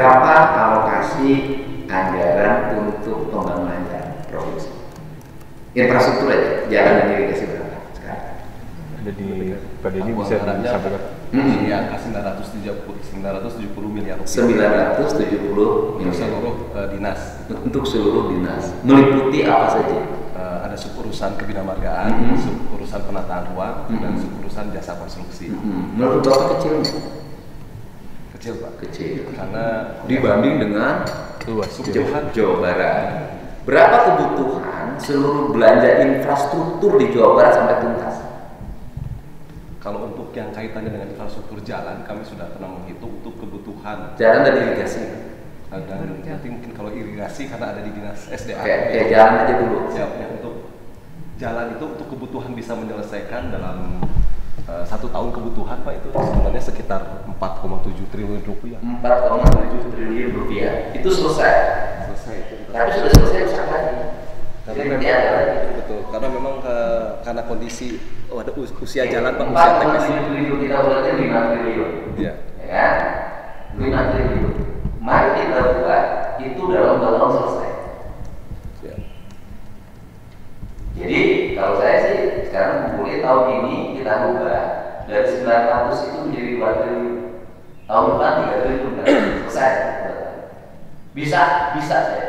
berapa alokasi anggaran untuk pembangunan jalan provinsi? Infrastruktur aja, jalan dan irigasi berapa sekarang? Ada di Pak Denny bisa disampaikan. Di angka 970 miliar rupiah. 970 untuk seluruh dinas. Untuk seluruh dinas. Meliputi apa saja? Ada suburusan kebinamargaan, suburusan penataan ruang, dan suburusan jasa konstruksi. Menurut Bapak kecil nggak? Kecil Pak. Kecil. Karena dibanding dengan luas Jawa Barat. Berapa kebutuhan seluruh belanja infrastruktur di Jawa Barat sampai tuntas? Kalau untuk yang kaitannya dengan infrastruktur jalan, kami sudah pernah menghitung untuk kebutuhan jalan dan irigasi. Dan nanti mungkin kalau irigasi karena ada di dinas SDA. Kayak jalan aja dulu. Ya, untuk jalan itu untuk kebutuhan bisa menyelesaikan dalam 1 tahun kebutuhan Pak, itu sebenarnya sekitar 4,7 triliun rupiah. 4,7 triliun rupiah. Itu selesai. Selesai. Tapi sudah selesai rusak lagi. Karena memang betul. Karena memang karena kondisi ada usia jalan Pak, usia teknis. 4,7 triliun kita berarti 5 triliun. Iya. Ya kan? 5 triliun. Mari kita buat itu dalam tahun selesai. Ya. Jadi kalau saya sih sekarang kumpulin tahun ini kita ubah dari 900 itu menjadi 2 triliun. Tahun depan 3 triliun kan? Selesai. Bisa saya.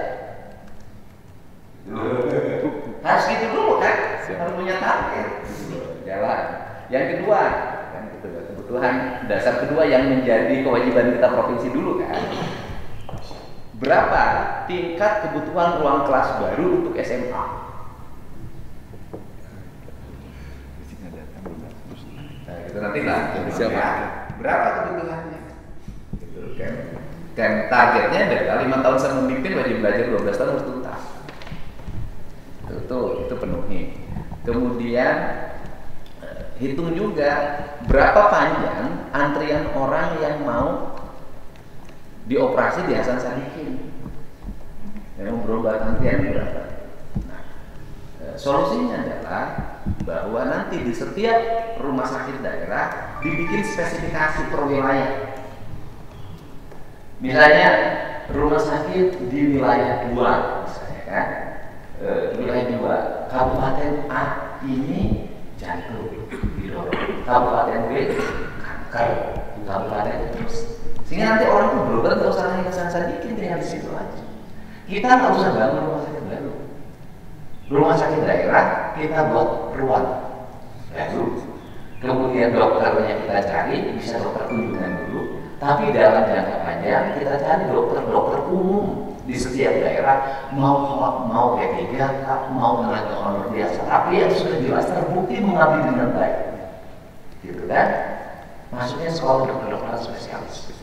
Harus gitu dulu kan? Harus punya target. Jalan. Yang kedua, kan gitu, kebutuhan dasar kedua yang menjadi kewajiban kita provinsi dulu kan. Berapa tingkat kebutuhan ruang kelas baru untuk SMA? Nah, itu nanti lah. Siapa? Berapa kebutuhannya? Gitu kan. Dan targetnya adalah 5 tahun saya memimpin wajib belajar 12 tahun harus tuntas. Itu penuhi. Kemudian hitung juga berapa panjang antrian orang yang mau dioperasi di Hasan Sadikin. Yang berobat antrian berapa? Nah, solusinya adalah bahwa nanti di setiap rumah sakit daerah dibikin spesifikasi per wilayah. Misalnya rumah sakit di wilayah 2, misalnya kan, wilayah 2, Kabupaten A ini jantung didorong, Kabupaten B kanker, Kabupaten terus. Sehingga nanti orang tuh berobat nggak usah naik ke Hasan Sadikin, tinggal di situ aja. Kita nggak usah bangun rumah sakit baru. Rumah sakit daerah kita buat ruang baru. Kemudian dokternya kita cari, bisa dokter kunjungan dulu. Tapi dalam jangka panjang kita cari dokter umum di setiap daerah, mau P3, mau tenaga honor biasa, tapi yang sudah jelas terbukti mengabdi dengan baik, gitu kan? Masuknya sekolah dokter spesialis.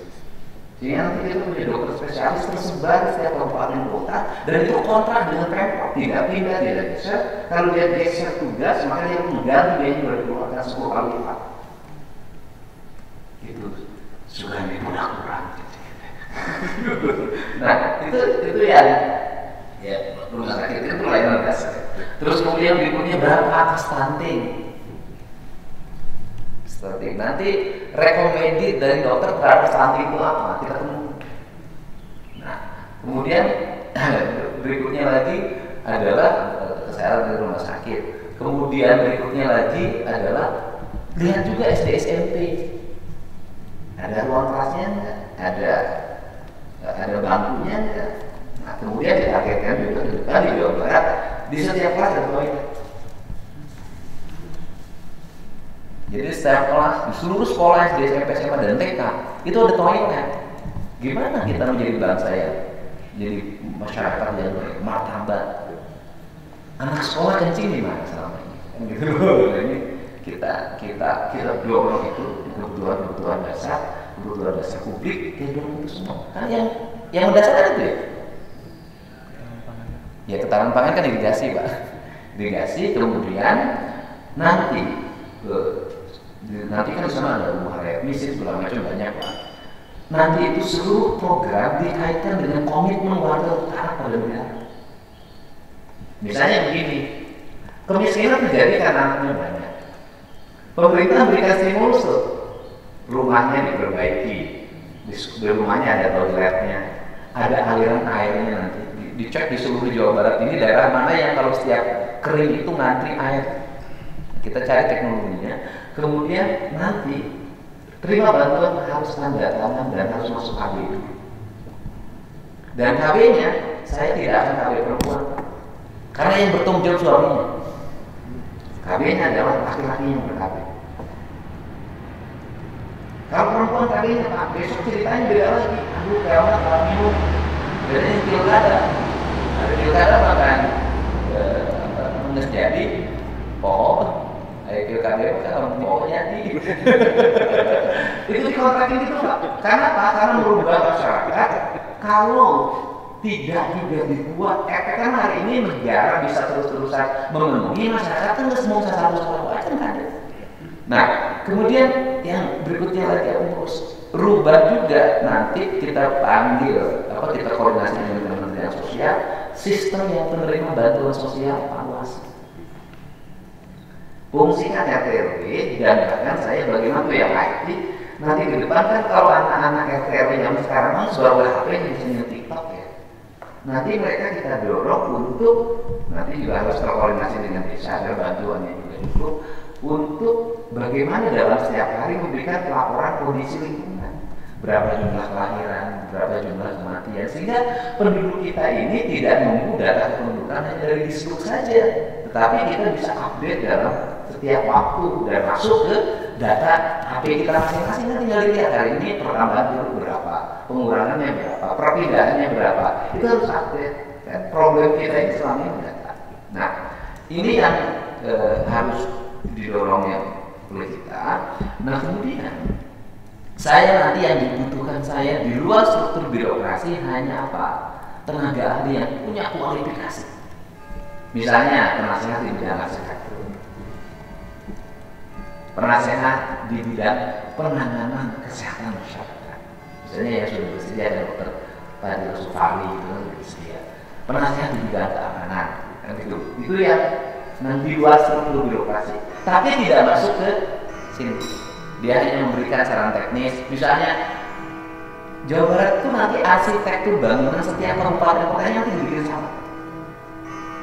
Jadi nanti kita punya dokter spesialis tersebar di setiap kabupaten kota, dan itu kontrak dengan Pemprov, tidak pindah, tidak geser. Kalau dia geser tugas, maka dia mengganti biaya yang dikeluarkan 10 kali lipat. Itu sudah kurang. Nah, itu ya rumah sakit itu pelayanan dasar. Terus kemudian berikutnya berapa angka stunting? Nanti recommended dari dokter terhadap stunting itu apa? Kita temukan. Nah, kemudian berikutnya lagi adalah kesehatan di rumah sakit. Kemudian berikutnya lagi adalah lihat juga SD SMP. Ada ruang kelasnya enggak? Ada bangkunya enggak? Nah, kemudian ditargetkan juga di Jawa Barat di setiap kelas ada toilet. Jadi setiap kelas di seluruh sekolah SD, SMP, SMA dan TK itu ada toilet. Gimana kita menjadi bangsa ya? Jadi masyarakat yang bermartabat. Anak sekolah kencing di mana selama ini? Gitu loh. Ini kita dorong itu kebutuhan dasar publik, kita dorong itu semua. Kan yang mendasar itu ya. Ya ketahanan pangan kan irigasi Pak. Irigasi kemudian nanti kan di sana ada rumah remisi segala macam banyak Pak. Nanti itu seluruh program dikaitkan dengan komitmen warga utara pada negara. Misalnya begini, kemiskinan terjadi karena anaknya banyak. Pemerintah berikan stimulus tuh, rumahnya diperbaiki, di rumahnya ada toiletnya, ada aliran airnya nanti. Dicek di seluruh Jawa Barat ini daerah mana yang kalau setiap kering itu ngantri air. Kita cari teknologinya, kemudian nanti terima bantuan harus tanda tangan dan harus masuk KB itu. Dan KB-nya saya tidak akan KB perempuan, karena yang bertanggung jawab suaminya. KB-nya adalah laki-laki yang ber-KB. Kalau perempuan KB-nya Pak, besok ceritanya beda lagi. Aduh, kawan minum, bedanya pilkada. Ada pilkada bahkan jadi pilkada kalau mau jadi itu dikontrakin gitu Pak. Karena apa? Karena merubah masyarakat. Kalau tidak juga dibuat kan hari ini negara bisa terus-terusan memenuhi masyarakat kan semua satu-satu aja kan ada. Nah, kemudian yang berikutnya lagi harus rubah juga, nanti kita panggil kita koordinasi dengan Kementerian Sosial, sistem yang penerima bantuan sosial evaluasi. Fungsikan RT RW dan bahkan saya sebagai mantu yang IT nanti ke depan kan kalau anak-anak RT RW yang sekarang sudah HP yang bisa TikTok ya. Nanti mereka kita dorong untuk nanti juga harus terkoordinasi dengan desa agar bantuannya juga cukup untuk bagaimana dalam setiap hari memberikan pelaporan kondisi lingkungan, berapa jumlah kelahiran, berapa jumlah kematian, sehingga penduduk kita ini tidak menunggu data kependudukan hanya dari Disduk saja, tetapi kita bisa update dalam setiap waktu dan masuk ke data HP kita masing-masing. Nanti tinggal dilihat hari ini pertambahan penduduk berapa, pengurangannya berapa, perpindahannya berapa, itu harus update. Dan problem kita ini selama ini data. Nah, ini yang harus didorongnya oleh kita. Nah, kemudian saya nanti yang dibutuhkan saya di luar struktur birokrasi hanya apa? Tenaga ahli yang punya kualifikasi. Misalnya penasehat di bidang arsitektur, penasehat di bidang penanganan kesehatan masyarakat. Misalnya yang sudah bersedia ada dokter Fadil Sufari itu bersedia. Penasehat di bidang keamanan, kan gitu. Itu yang di luar struktur birokrasi, tapi tidak masuk ke sini. Dia hanya memberikan saran teknis. Misalnya Jawa Barat itu nanti arsitektur bangunan setiap kabupaten kotanya nanti dibikin sama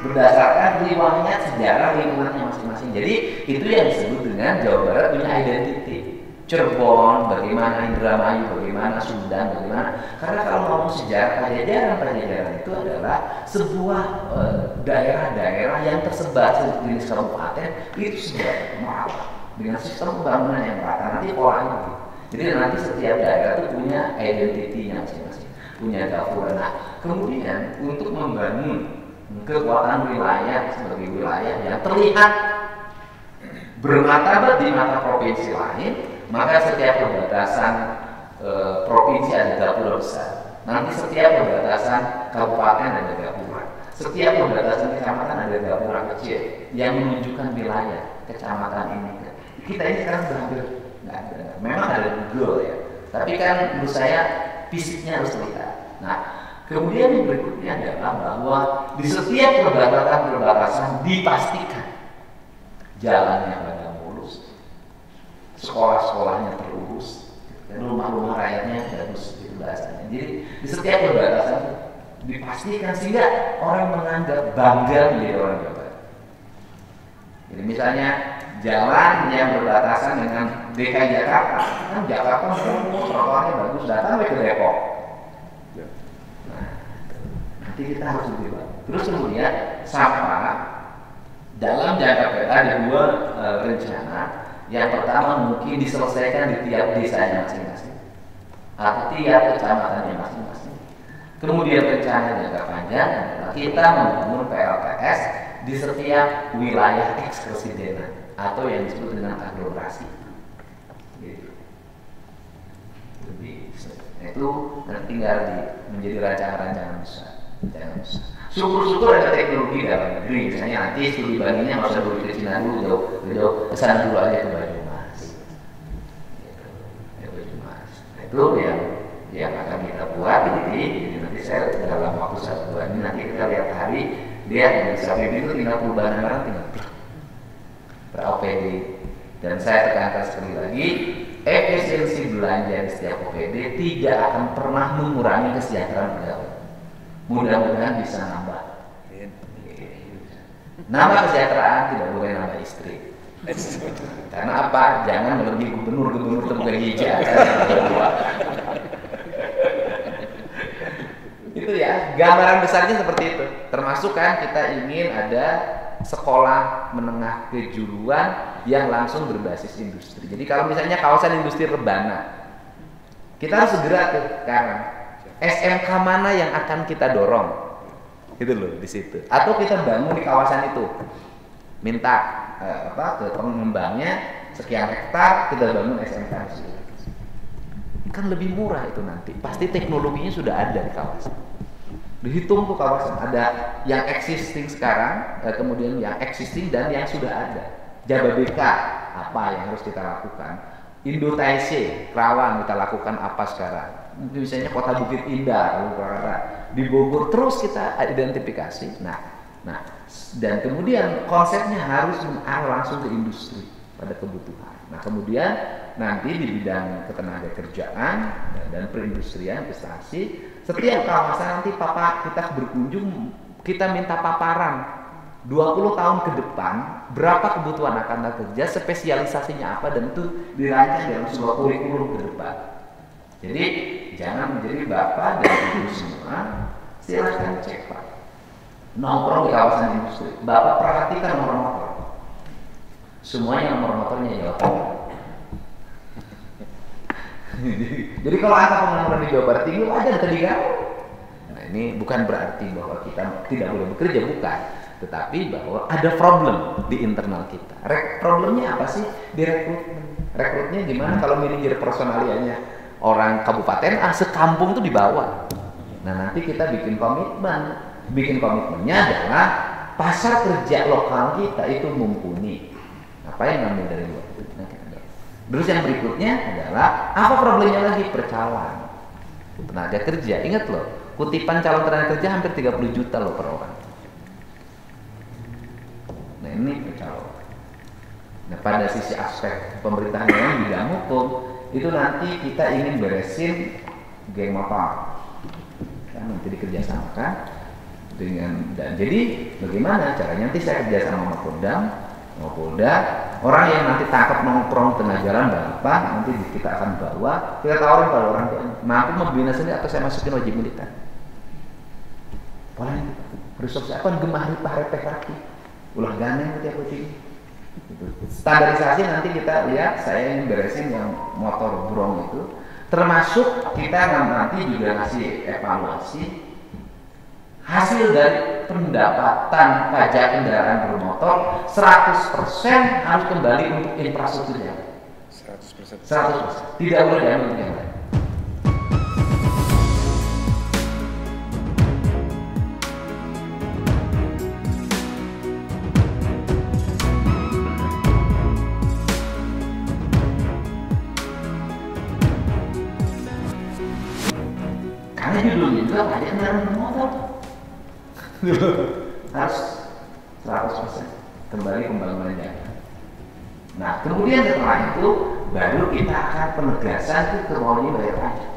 berdasarkan riwayat sejarah lingkungannya masing-masing. Jadi itu yang disebut dengan Jawa Barat punya identity. Cirebon, bagaimana Indramayu, bagaimana Sumedang, bagaimana. Karena kalau ngomong sejarah Pajajaran itu adalah sebuah daerah-daerah yang tersebar di kabupaten itu sebuah merata dengan sistem pembangunan yang merata. Nanti polanya gitu. Jadi nanti setiap daerah itu punya identitinya masing-masing, punya dapur. Nah, kemudian untuk membangun kekuatan wilayah sebagai wilayah yang terlihat bermartabat di mata provinsi lain, maka setiap perbatasan provinsi ada gapura besar. Nanti setiap perbatasan kabupaten ada gapura. Setiap perbatasan kecamatan ada gapura kecil yang menunjukkan wilayah kecamatan ini. Kita ini sekarang sudah hampir nggak ada. Memang ada Google ya, tapi kan menurut saya fisiknya harus terlihat. Nah, kemudian yang berikutnya adalah bahwa di setiap perbatasan dipastikan jalannya pada mulus, sekolah-sekolahnya terurus, dan rumah-rumah rakyatnya bagus itu bahasanya. Jadi di setiap perbatasan dipastikan sehingga orang menganggap bangga menjadi orang Jawa Barat. Jadi misalnya jalan yang berbatasan dengan DKI Jakarta, kan Jakarta mulus, trotoarnya bagus, datang ke Depok. Nah, nanti kita harus lebih baik. Terus kemudian sampah dalam jangka pendek ada dua rencana. Yang pertama mungkin diselesaikan di tiap desanya masing-masing atau tiap kecamatannya masing-masing. Kemudian rencana jangka panjang adalah kita membangun PLTS di setiap wilayah ekspresidenan atau yang disebut dengan aglomerasi. Gitu. Itu nanti tinggal menjadi rancangan-rancangan besar. Syukur-syukur ada teknologi dalam negeri, misalnya nanti studi bandingnya nggak usah dulu ke Cina dulu, jauh kesana dulu aja ke Banyumas. Gitu. Banyumas. Nah, itu yang akan kita buat jadi nanti saya dalam waktu 1 bulan ini nanti kita lihat hari dia bisa itu tinggal perubahan barang tinggal ber-OPD. Dan saya tekankan sekali lagi, efisiensi efisiensi belanja di setiap OPD tidak akan pernah mengurangi kesejahteraan pegawai. Mudah-mudahan bisa nambah. Nambah kesejahteraan, tidak boleh nambah istri. Karena apa? Jangan melebihi gubernur tempat hijau. Itu ya, gambaran besarnya seperti itu. Termasuk kan kita ingin ada sekolah menengah kejuruan yang langsung berbasis industri. Jadi kalau misalnya kawasan industri rebana, kita harus segera tuh sekarang SMK mana yang akan kita dorong, gitu loh di situ. Atau kita bangun di kawasan itu, minta ke pengembangnya sekian hektar kita bangun SMK di situ. Kan lebih murah itu nanti. Pasti teknologinya sudah ada di kawasan. Dihitung tuh kawasan, ada yang existing sekarang, kemudian yang existing dan yang sudah ada. Jababeka, apa yang harus kita lakukan? Indo-TIC, Kerawang kita lakukan apa sekarang? Mungkin misalnya Kota Bukit Indah, di Bogor, terus kita identifikasi. Nah, dan kemudian konsepnya harus mengarah langsung ke industri pada kebutuhan. Nah, kemudian nanti di bidang ketenaga kerjaan dan perindustrian, investasi, setiap kawasan nanti kita berkunjung, kita minta paparan 20 tahun ke depan berapa kebutuhan akan kerja, spesialisasinya apa, dan itu dirancang dalam sebuah kurikulum ke depan. Jadi jangan menjadi bapak dan ibu semua, silahkan cek Pak. Nongkrong di kawasan industri, bapak perhatikan nomor motor. Semuanya nomor motornya Jawa Tengah. Jadi kalau angka pengangguran di Jawa Barat tinggi, wajar terlihat. Nah, ini bukan berarti bahwa kita tidak boleh bekerja, bukan. Tetapi bahwa ada problem di internal kita. Problemnya apa sih? Di rekrutmen. Rekrutnya gimana kalau manajer personalianya orang kabupaten sekampung itu dibawa. Nah, nanti kita bikin komitmen. Bikin komitmennya adalah pasar kerja lokal kita itu mumpuni. Apa yang ngambil dari luar? Terus yang berikutnya adalah apa problemnya lagi? Percalonan tenaga kerja. Ingat loh, kutipan calon tenaga kerja hampir 30 juta loh per orang. Nah, ini percalonan. Nah, pada sisi aspek pemerintahan yang bidang hukum itu nanti kita ingin beresin geng motor. Kan nanti dikerjasamakan dengan, dan jadi bagaimana caranya? Nanti saya kerjasama sama Polda, orang yang nanti tangkap nongkrong tengah jalan balapan, nanti kita akan bawa, kita tawarin pada orang tua, mampu membina sendiri atau saya masukin wajib militer. Paling resource apa? Gemah ripah repeh kaki, ulah ganeng tiap kucing. Standarisasi nanti kita lihat, saya ingin beresin yang motor brong itu, termasuk kita nanti juga ngasih evaluasi hasil dari pendapatan pajak kendaraan bermotor 100% harus kembali untuk infrastrukturnya. 100%. Tidak boleh diambil untuk yang lain. Karena judulnya juga pajak kendaraan bermotor. Harus 100% kembali pembangunan jalan. Nah, kemudian setelah itu baru kita akan penegasan ke maunya bayar pajak.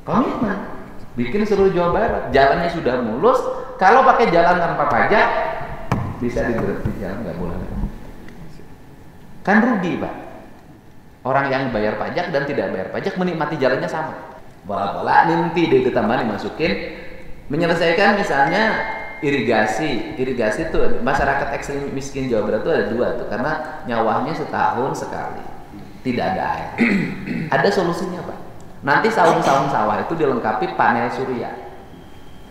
Komitmen. Bikin seluruh Jawa Barat, jalannya sudah mulus. Kalau pakai jalan tanpa pajak bisa diberhenti jalan, nggak boleh. Kan rugi Pak. Orang yang bayar pajak dan tidak bayar pajak menikmati jalannya sama. Bola-bola nanti ditambah dimasukin menyelesaikan misalnya irigasi itu masyarakat ekstrim miskin Jawa Barat itu ada 2 tuh, karena nyawahnya setahun sekali tidak ada air. Ada solusinya Pak. Nanti saung-saung sawah itu dilengkapi panel surya,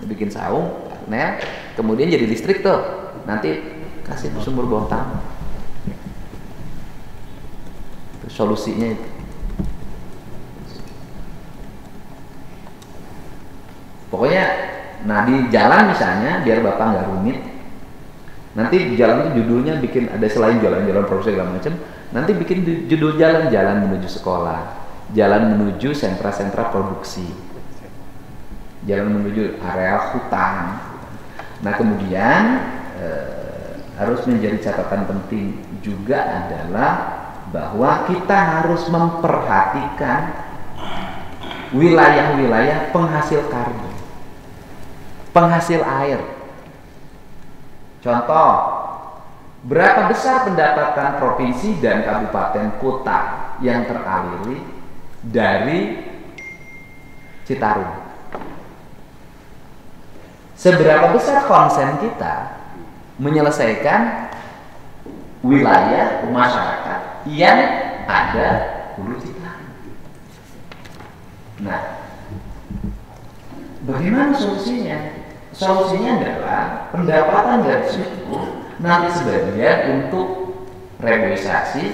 bikin saung panel, kemudian jadi listrik tuh, nanti kasih sumber bawah tanah. Solusinya itu. Pokoknya, nah di jalan misalnya biar bapak nggak rumit, nanti di jalan itu judulnya bikin ada selain jalan-jalan profesi segala macam, nanti bikin judul jalan menuju sekolah, jalan menuju sentra-sentra produksi, jalan menuju area hutan. Nah kemudian harus menjadi catatan penting juga adalah bahwa kita harus memperhatikan wilayah-wilayah penghasil karbon, penghasil air. Contoh, berapa besar pendapatan provinsi dan kabupaten kota yang teraliri dari Citarum? Seberapa besar konsen kita menyelesaikan wilayah masyarakat yang ada hulu Citarum? Nah, bagaimana solusinya? Solusinya adalah pendapatan dari situ nanti sebagian untuk reboisasi.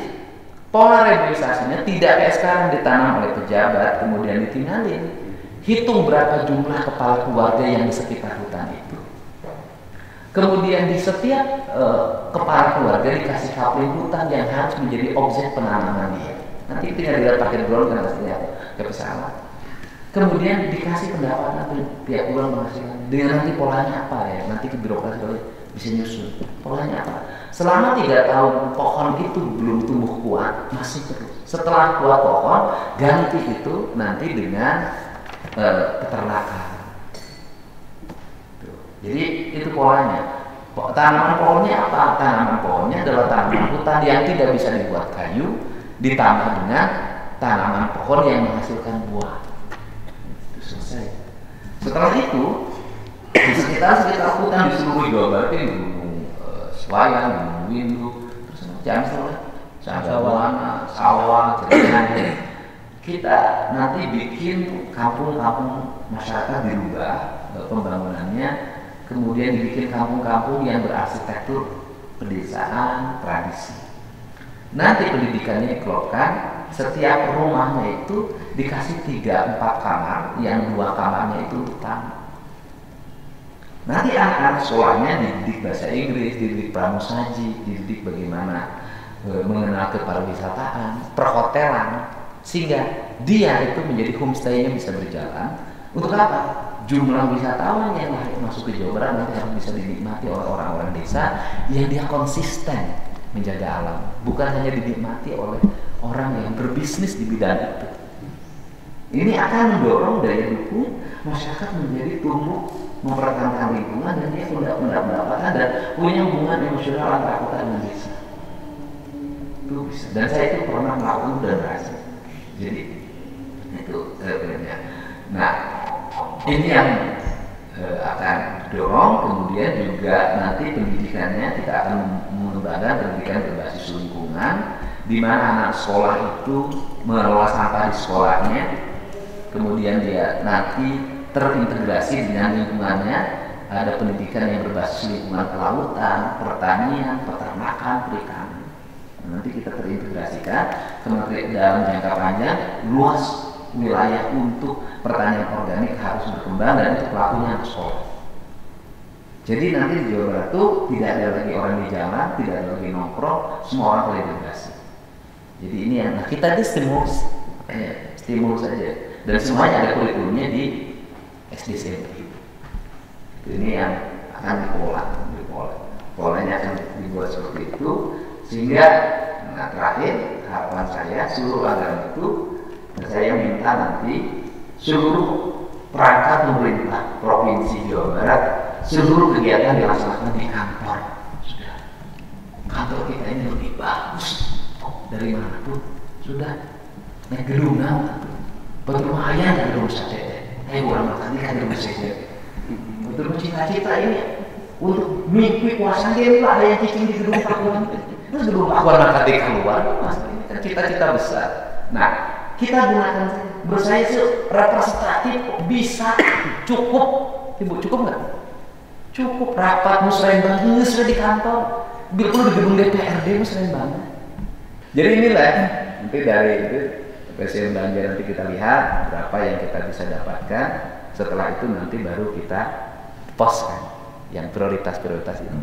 Pola reboisasinya tidak kayak sekarang ditanam oleh pejabat kemudian ditinggalin. Hitung berapa jumlah kepala keluarga yang di sekitar hutan itu. Kemudian di setiap kepala keluarga dikasih kapling hutan yang harus menjadi objek penanaman dia. Nanti tinggal dilihat pakai drone kan hasilnya ke pesawat. Kemudian dikasih pendapatan tiap bulan penghasilan. Dengan nanti polanya apa ya? Nanti ke birokrasi bisa nyusun. Polanya apa? Selama 3 tahun pohon itu belum tumbuh kuat, masih terus. Setelah kuat pohon, ganti itu nanti dengan peternakan. Jadi itu polanya. Tanaman pohonnya apa? Tanaman pohonnya adalah tanaman hutan yang tidak bisa dibuat kayu, ditambah dengan tanaman pohon yang menghasilkan buah. Itu selesai. Setelah itu, di sekitar hutan di seluruh Jawa Barat ini Gunung Selayang, Gunung Windu, terus macam Sanggawana, sawah, jalan. Kita nanti bikin kampung-kampung masyarakat dirubah pembangunannya, kemudian dibikin kampung-kampung yang berarsitektur pedesaan tradisi. Nanti pendidikannya dikelopkan, setiap rumahnya itu dikasih 3-4 kamar, yang 2 kamarnya itu untuk tamu. Nanti anak-anak sekolahnya dididik bahasa Inggris, dididik pramusaji, dididik bagaimana mengenal kepariwisataan, perhotelan, sehingga dia itu menjadi homestay-nya bisa berjalan. Untuk apa? Jumlah wisatawan yang masuk ke Jawa Barat nanti harus bisa dinikmati oleh orang-orang desa yang dia konsisten menjaga alam, bukan hanya dinikmati oleh orang yang berbisnis di bidang itu. Ini akan mendorong daya dukung masyarakat menjadi tumbuh mempertahankan lingkungan dan dia pendapatan dan punya hubungan emosional antara kota dan desa. Itu bisa. Dan saya itu pernah melakukan dan berhasil. Jadi itu sebenarnya. Nah, ini yang akan dorong. Kemudian juga nanti pendidikannya kita akan mengembangkan pendidikan berbasis lingkungan, di mana anak sekolah itu mengelola sampah di sekolahnya, kemudian dia nanti terintegrasi dengan lingkungannya. Ada pendidikan yang berbasis lingkungan kelautan, pertanian, peternakan, perikanan. Nanti kita terintegrasikan kemudian dalam jangka panjang luas wilayah untuk pertanian organik harus berkembang dan itu pelakunya harus sekolah. Jadi nanti di Jawa Barat itu tidak ada lagi orang di jalan, tidak ada lagi nongkrong, semua orang terintegrasi. Jadi ini yang kita di stimulus saja dan semuanya ada kurikulumnya di SD SMP. Ini yang akan dikelola. Polanya akan dibuat seperti itu. Sehingga terakhir harapan saya seluruh anggaran itu saya minta nanti seluruh perangkat pemerintah provinsi Jawa Barat seluruh kegiatan dilaksanakan di kantor. Sudah, kantor kita ini lebih bagus dari manapun. Sudah, naik gedungan, perumahan gedung sate. Orang makan di gedung sate. Betul cita-cita ini untuk mimpi kuasa dia ada yang cicing di gedung pakuan. Terus gedung pakuan makan di keluar, mas ini kan cita-cita besar. Nah, kita gunakan bersaya representatif bisa cukup, ibu cukup nggak? Cukup rapat musrembang ini sudah di kantor, bila perlu di gedung DPRD musrembang. Jadi inilah nanti dari itu Presiden belanja nanti kita lihat berapa yang kita bisa dapatkan. Setelah itu nanti baru kita poskan yang prioritas-prioritas itu.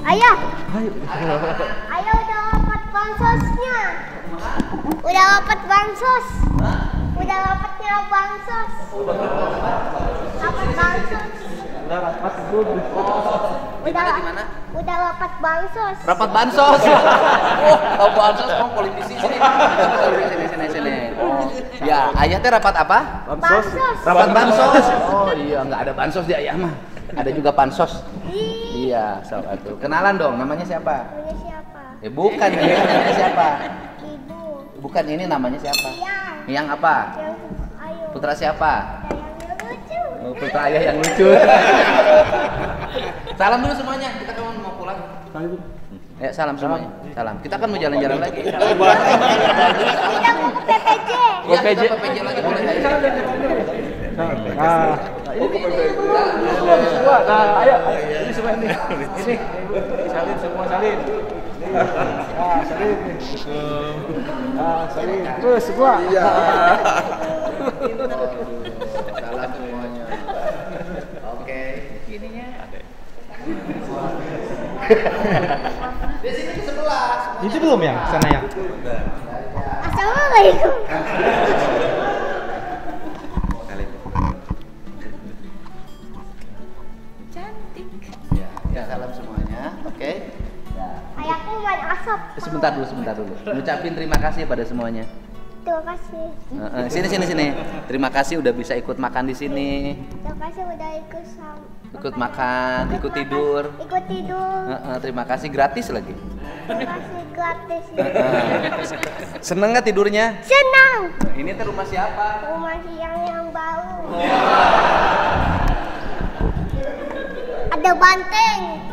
Ayah, ayah udah dapat bansosnya. Udah dapat bansos. Udah dapatnya bansos. Dapat bansos. Udah rapat dulu. Gimana gimana? Udah rapat bansos. Rapat bansos. Oh, tahu bansos kamu politisi sini. Sini. Oh. Ya, ayah teh rapat apa? Bansos. Rapat bansos. Oh iya, nggak ada bansos di ayah mah. Ada juga pansos. Ih, Iya, sobat tuh. Kenalan dong, namanya siapa? punya siapa? Bukan ini namanya siapa? Ibu. Bukan ini namanya siapa? Yang. Yang apa? Yang ayo. Putra siapa? Yang lucu. Oh, putra ayah yang lucu. Salam dulu semuanya. Kita kan mau pulang. Ya, salam semuanya. Salam. Kita kan mau jalan-jalan lagi. Salam. Kita mau ke PPJ. Iya, kita PPJ lagi boleh. Nah, semua. Nah, ayo. Ini semua ini. Ini. Salin semua salin. Ah, salin. Ah, salin. Terus semua. Iya. Salam semuanya. Oke. Ininya ada. Di sini ke sebelah. Itu belum ya, sana ya? Assalamualaikum. Ya, salam semuanya. Oke. Ayahku main asap. Sebentar dulu. Ngucapin terima kasih pada semuanya. Terima kasih. Sini. Terima kasih udah bisa ikut makan di sini. Terima kasih udah Ikut makan, ikut tidur. Ikut tidur. Terima kasih gratis lagi. Terima kasih gratis. Seneng nggak tidurnya? Senang. Ini teh rumah siapa? Rumah yang baru. Ada banteng.